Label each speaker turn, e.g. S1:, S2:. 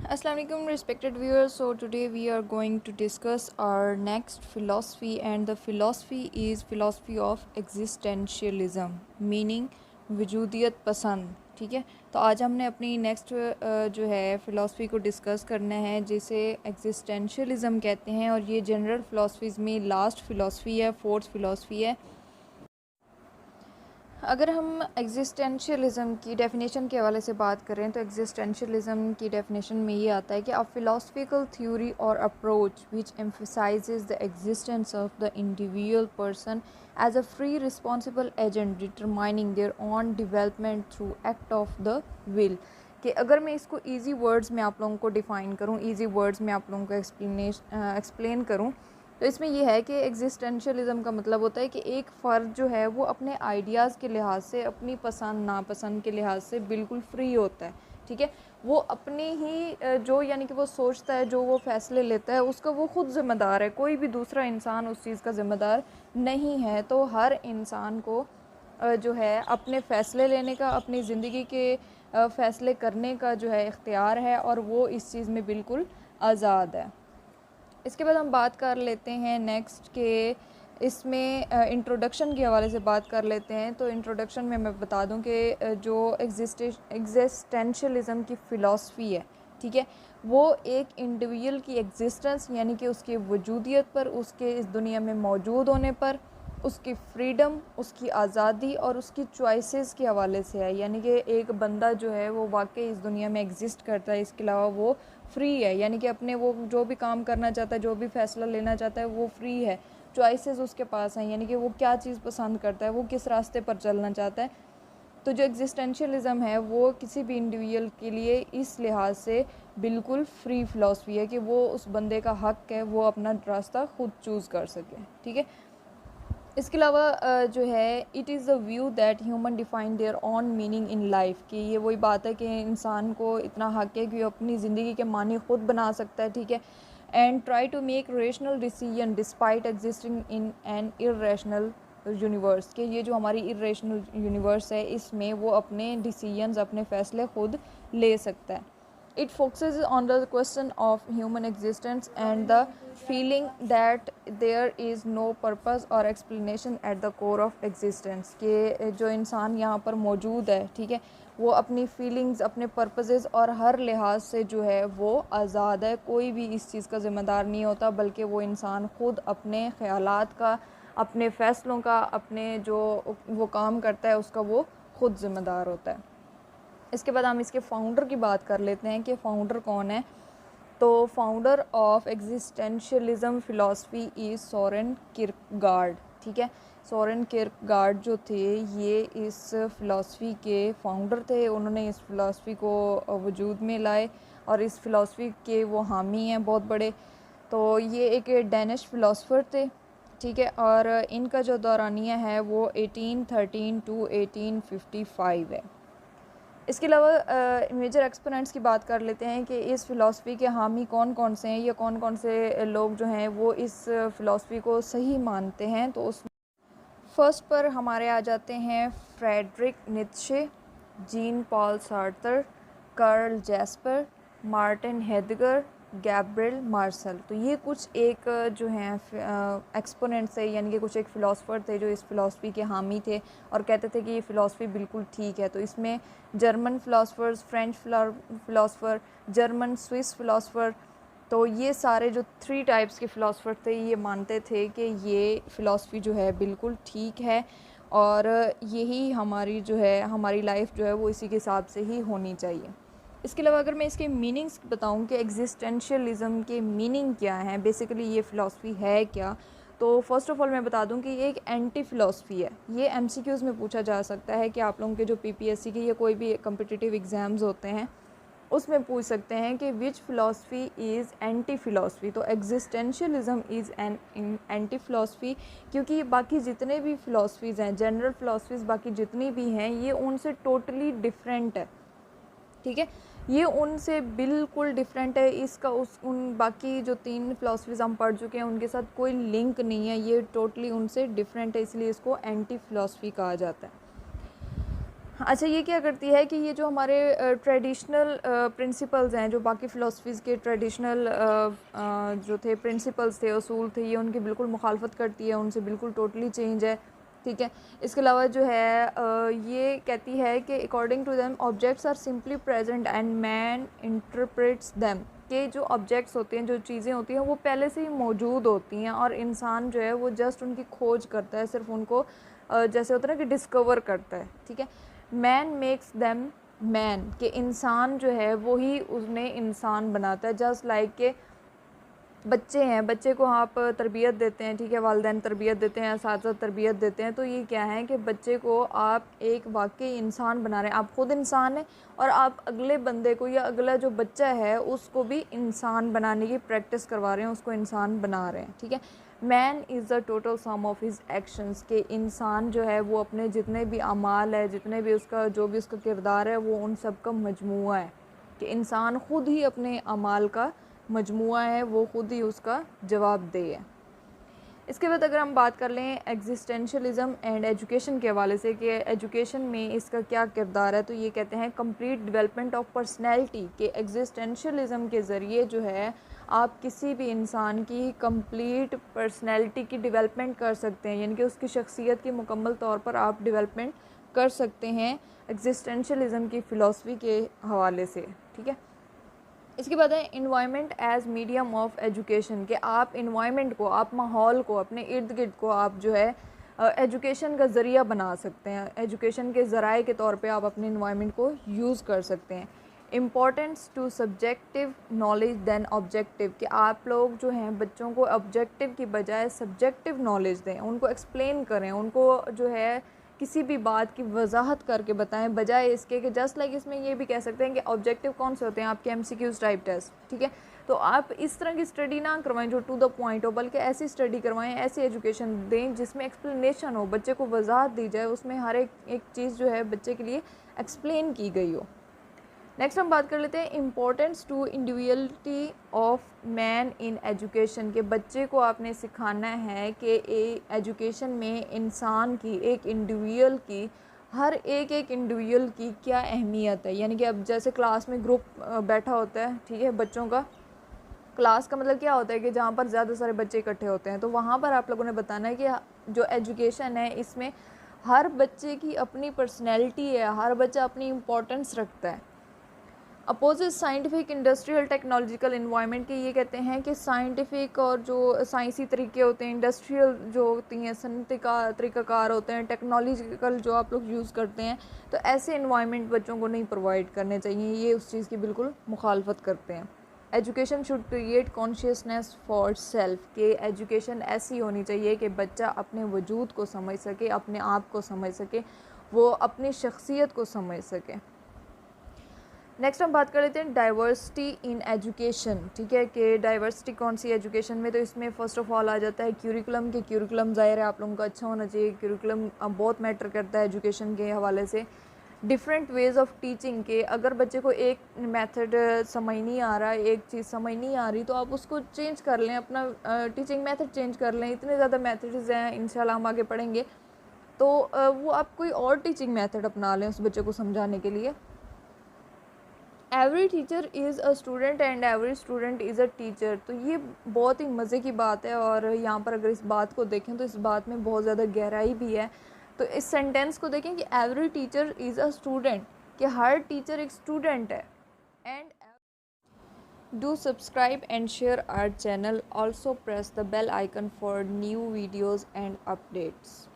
S1: Assalamu alaikum respected viewers. So today we are going to discuss our next philosophy, and the philosophy is philosophy of existentialism meaning वजूदियत पसंद. ठीक है, तो आज हमने अपनी next जो है फ़िलासफ़ी को डिस्कस करना है जिसे एग्जिस्टेंशियलिज़म कहते हैं, और ये जनरल फ़िलासफ़ीज़ में लास्ट फ़िलासफ़ी है, फोर्थ फ़िलासफ़ी है. अगर हम एग्जिस्टेंशियलिज़म की डेफिनेशन के हवाले से बात करें तो एग्जिस्टेंशियलिज़म की डेफिनेशन में ये आता है कि अ फिलोसफिकल थ्योरी और approach which emphasises the existence of the individual person as a free responsible agent determining their own development through act of the will. कि अगर मैं इसको ईजी वर्ड्स में आप लोगों को डिफ़ाइन करूँ, ईजी वर्ड्स में आप लोगों को एक्सप्लेन करूँ, तो इसमें यह है कि एग्जिस्टेंशियलिज़म का मतलब होता है कि एक फ़र्द जो है वो अपने आइडियाज़ के लिहाज से, अपनी पसंद नापसंद के लिहाज से बिल्कुल फ्री होता है. ठीक है, वो अपनी ही जो यानी कि वो सोचता है, जो वो फ़ैसले लेता है, उसका वो ख़ुद ज़िम्मेदार है. कोई भी दूसरा इंसान उस चीज़ का ज़िम्मेदार नहीं है. तो हर इंसान को जो है अपने फ़ैसले लेने का, अपनी ज़िंदगी के फ़ैसले करने का जो है इख्तियार है, और वो इस चीज़ में बिल्कुल आज़ाद है. इसके बाद हम बात कर लेते हैं नेक्स्ट के इसमें इंट्रोडक्शन के हवाले से बात कर लेते हैं. तो इंट्रोडक्शन में मैं बता दूं कि जो एग्जिस्टेंशियलिज़म की फ़िलासफ़ी है, ठीक है, वो एक इंडिविजुअल की एग्जिस्टेंस यानी कि उसकी वजूदियत पर, उसके इस दुनिया में मौजूद होने पर, उसकी फ्रीडम, उसकी आज़ादी और उसकी चॉइसेस के हवाले से है. यानी कि एक बंदा जो है वो वाकई इस दुनिया में एग्जिस्ट करता है, इसके अलावा वो फ्री है. यानी कि अपने वो जो भी काम करना चाहता है, जो भी फ़ैसला लेना चाहता है, वो फ्री है. चॉइसेस उसके पास हैं, यानी कि वो क्या चीज़ पसंद करता है, वो किस रास्ते पर चलना चाहता है. तो जो एग्जिस्टेंशियलिज़म है वो किसी भी इंडिविजुअल के लिए इस लिहाज से बिल्कुल फ्री फ़िलासफ़ी है कि वो उस बंदे का हक़ है वो अपना रास्ता ख़ुद चूज़ कर सके. ठीक है, इसके अलावा जो है it is the view that human define their own meaning in life. कि ये वही बात है कि इंसान को इतना हक़ है कि वो अपनी ज़िंदगी के मानी ख़ुद बना सकता है. ठीक है, and try to make rational decision despite existing in an irrational universe. के ये जो हमारी इर्रेशनल यूनिवर्स है, इसमें वो अपने डिसीजंस, अपने फ़ैसले ख़ुद ले सकता है. It focuses on the question of human existence and the feeling that there is no purpose or explanation at the core of existence. कि जो इंसान यहाँ पर मौजूद है, ठीक है, वो अपनी फीलिंग्स, अपने पर्पसेस और हर लिहाज से जो है वो आज़ाद है. कोई भी इस चीज़ का ज़िम्मेदार नहीं होता, बल्कि वो इंसान ख़ुद अपने ख़यालात का, अपने फ़ैसलों का, अपने जो वो काम करता है उसका वो ख़ुद ज़िम्मेदार होता है. इसके बाद हम इसके फ़ाउंडर की बात कर लेते हैं कि फ़ाउंडर कौन है. तो founder of existentialism philosophy is Soren Kierkegaard. ठीक है, सोरेन किरकेगार्ड जो थे ये इस फ़िलासफ़ी के फ़ाउंडर थे. उन्होंने इस फ़िलासफ़ी को वजूद में लाए और इस फ़िलासफ़ी के वो हामी हैं बहुत बड़े. तो ये एक डैनिश फ़िलासफ़र थे. ठीक है, और इनका जो दौरानिया है वो 1813 टू 1855 है. इसके अलावा मेजर एक्सपोनेंट्स की बात कर लेते हैं कि इस फ़िलासफ़ी के हामी कौन कौन से हैं, या कौन कौन से लोग जो हैं वो इस फ़िलासफ़ी को सही मानते हैं. तो उस फर्स्ट पर हमारे आ जाते हैं Friedrich Nietzsche, Jean Paul Sartre, Karl Jasper, Martin Heidegger, Gabriel Marcel. तो ये कुछ एक जो हैं एक्सपोनेंट्स थे, यानी कि कुछ एक फ़िलासफ़र थे जो इस फ़िलासफ़ी के हामी थे और कहते थे कि ये फ़िलासफ़ी बिल्कुल ठीक है. तो इसमें German philosophers, French philosopher, German Swiss philosopher, तो ये सारे जो 3 टाइप्स के फ़िलासफ़र थे ये मानते थे कि ये फ़िलासफ़ी जो है बिल्कुल ठीक है, और यही हमारी जो है, हमारी लाइफ जो है वो इसी के हिसाब से ही होनी चाहिए. इसके अलावा अगर मैं इसके मीनिंग्स बताऊं कि एग्जिस्टेंशियलिज़म के मीनिंग क्या हैं, बेसिकली ये फ़िलासफ़ी है क्या, तो फ़र्स्ट ऑफ़ ऑल मैं बता दूं कि ये एक एंटी फ़िलासफ़ी है. ये एमसीक्यूज़ में पूछा जा सकता है कि आप लोगों के जो पीपीएससी के या कोई भी कम्पिटिटिव एग्ज़ाम्स होते हैं उसमें पूछ सकते हैं कि विच फ़िलासफ़ी इज़ एंटी फ़िलासफ़ी. तो एग्जिस्टेंशियलिज़म इज़ एन एंटी फ़िलासफ़ी, क्योंकि बाकी जितने भी फ़िलासफ़ीज़ हैं, जनरल फ़िलासफ़ीज़ बाकी जितनी भी हैं, ये उनसे टोटली डिफरेंट है. ठीक है, ये उनसे बिल्कुल डिफरेंट है. इसका उन बाकी जो 3 फ़िलासफ़ीज़ हम पढ़ चुके हैं उनके साथ कोई लिंक नहीं है. ये टोटली उनसे डिफरेंट है, इसलिए इसको एंटी फ़िलासफ़ी कहा जाता है. अच्छा, ये क्या करती है कि ये जो हमारे ट्रेडिशनल प्रिंसिपल्स हैं, जो बाकी फ़िलासफ़ीज़ के ट्रेडिशनल जो थे प्रिंसिपल्स थे, उसूल थे, ये उनकी बिल्कुल मुखालफत करती है, उनसे बिल्कुल टोटली चेंज है, ठीक है। इसके अलावा जो है ये कहती है कि according to them objects are simply present and man interprets them, कि जो ऑब्जेक्ट्स होते हैं, जो चीज़ें होती हैं, वो पहले से ही मौजूद होती हैं और इंसान जो है वो जस्ट उनकी खोज करता है, सिर्फ उनको जैसे होता है ना कि डिस्कवर करता है, ठीक है। मैन मेक्स देम मैन, के इंसान जो है वही उन्हें इंसान बनाता है। जस्ट लाइक के बच्चे हैं, बच्चे को आप तरबियत देते हैं, ठीक है, वालिदैन तरबियत देते हैं, असातिज़ा तरबियत देते हैं, तो ये क्या है कि बच्चे को आप एक वाकई इंसान बना रहे हैं। आप ख़ुद इंसान हैं और आप अगले बंदे को या अगला जो बच्चा है उसको भी इंसान बनाने की प्रैक्टिस करवा रहे हैं, उसको इंसान बना रहे हैं, ठीक है। Man is the total sum of his actions, के इंसान जो है वो अपने जितने भी अमाल है, जितने भी उसका जो भी उसका किरदार है, वो उन सब का मजमुआ है, कि इंसान ख़ुद ही अपने अमाल का मजमुआ है, वो ख़ुद ही उसका जवाबदेह है। इसके बाद अगर हम बात कर लें एग्जिस्टेंशलिज़म एंड एजुकेशन के हवाले से कि एजुकेशन में इसका क्या किरदार है, तो ये कहते हैं कंप्लीट डेवलपमेंट ऑफ पर्सनैलिटी, के एग्जिस्टेंशलिज़म के ज़रिए जो है आप किसी भी इंसान की कंप्लीट पर्सनैलिटी की डेवलपमेंट कर सकते हैं, यानी कि उसकी शख्सियत की मुकम्मल तौर पर आप डेवलपमेंट कर सकते हैं एग्जिस्टेंशलिज़म की फ़िलासफ़ी के हवाले से, ठीक है। इसके बाद है environment as medium of education, कि आप इन्वायरमेंट को, आप माहौल को, अपने इर्द गिर्द को आप जो है एजुकेशन का ज़रिया बना सकते हैं, एजुकेशन के ज़राए के तौर पे आप अपने इन्वायरमेंट को यूज़ कर सकते हैं। Importance to subjective knowledge than objective, कि आप लोग जो हैं बच्चों को ऑब्जेक्टिव की बजाय सब्जेक्टिव नॉलेज दें, उनको एक्सप्लेन करें, उनको जो है किसी भी बात की वजाहत करके बताएं, बजाय इसके कि जस्ट लाइक इसमें ये भी कह सकते हैं कि ऑब्जेक्टिव कौन से होते हैं, आपके एमसीक्यूज टाइप टेस्ट, ठीक है। तो आप इस तरह की स्टडी ना करवाएं जो टू द पॉइंट हो, बल्कि ऐसी स्टडी करवाएं, ऐसी एजुकेशन दें जिसमें एक्सप्लेनेशन हो, बच्चे को वजाहत दी जाए, उसमें हर एक चीज़ जो है बच्चे के लिए एक्सप्लेन की गई हो। नेक्स्ट हम बात कर लेते हैं importance to individuality of man in education, के बच्चे को आपने सिखाना है कि एजुकेशन में इंसान की, एक इंडिविजुअल की, हर एक इंडिविजुअल की क्या अहमियत है। यानी कि अब जैसे क्लास में ग्रुप बैठा होता है, ठीक है, बच्चों का, क्लास का मतलब क्या होता है कि जहाँ पर ज़्यादा सारे बच्चे इकट्ठे होते हैं, तो वहाँ पर आप लोगों ने बताना है कि जो एजुकेशन है इसमें हर बच्चे की अपनी पर्सनैलिटी है, हर बच्चा अपनी इम्पोर्टेंस रखता है। Opposite scientific industrial technological environment, के ये कहते हैं कि साइंटिफिक और जो साइंसी तरीके होते हैं, इंडस्ट्रियल जो होती हैं, सनती का तरीक़ाकार होते हैं, टेक्नोलॉजिकल जो आप लोग यूज़ करते हैं, तो ऐसे इन्वायरमेंट बच्चों को नहीं प्रोवाइड करने चाहिए, ये उस चीज़ की बिल्कुल मुखालफत करते हैं। Education should create consciousness for self, के एजुकेशन ऐसी होनी चाहिए कि बच्चा अपने वजूद को समझ सके, अपने आप को समझ सके, वो अपनी शख्सियत को समझ सके। नेक्स्ट हम बात कर लेते हैं डाइवर्सिटी इन एजुकेशन, ठीक है, कि डाइवर्सिटी कौन सी एजुकेशन में, तो इसमें फ़र्स्ट ऑफ ऑल आ जाता है क्यूरिकुलम, के क्यूरिकुलम ज़ाहिर है आप लोगों का अच्छा होना चाहिए, क्यूरिकुलम बहुत मैटर करता है एजुकेशन के हवाले से। डिफरेंट वेज़ ऑफ टीचिंग, के अगर बच्चे को एक मेथड समझ नहीं आ रहा है, एक चीज़ समझ नहीं आ रही, तो आप उसको चेंज कर लें, अपना टीचिंग मेथड चेंज कर लें। इतने ज़्यादा मेथड्स हैं, इंशाल्लाह हम आगे पढ़ेंगे, तो वो आप कोई और टीचिंग मेथड अपना लें उस बच्चे को समझाने के लिए। Every teacher is a student and every student is a teacher, तो ये बहुत ही मज़े की बात है, और यहाँ पर अगर इस बात को देखें तो इस बात में बहुत ज़्यादा गहराई भी है। तो इस सेंटेंस को देखें कि every teacher is a student, कि हर टीचर एक स्टूडेंट है। And do subscribe and share our channel, also press the bell icon for new videos and updates.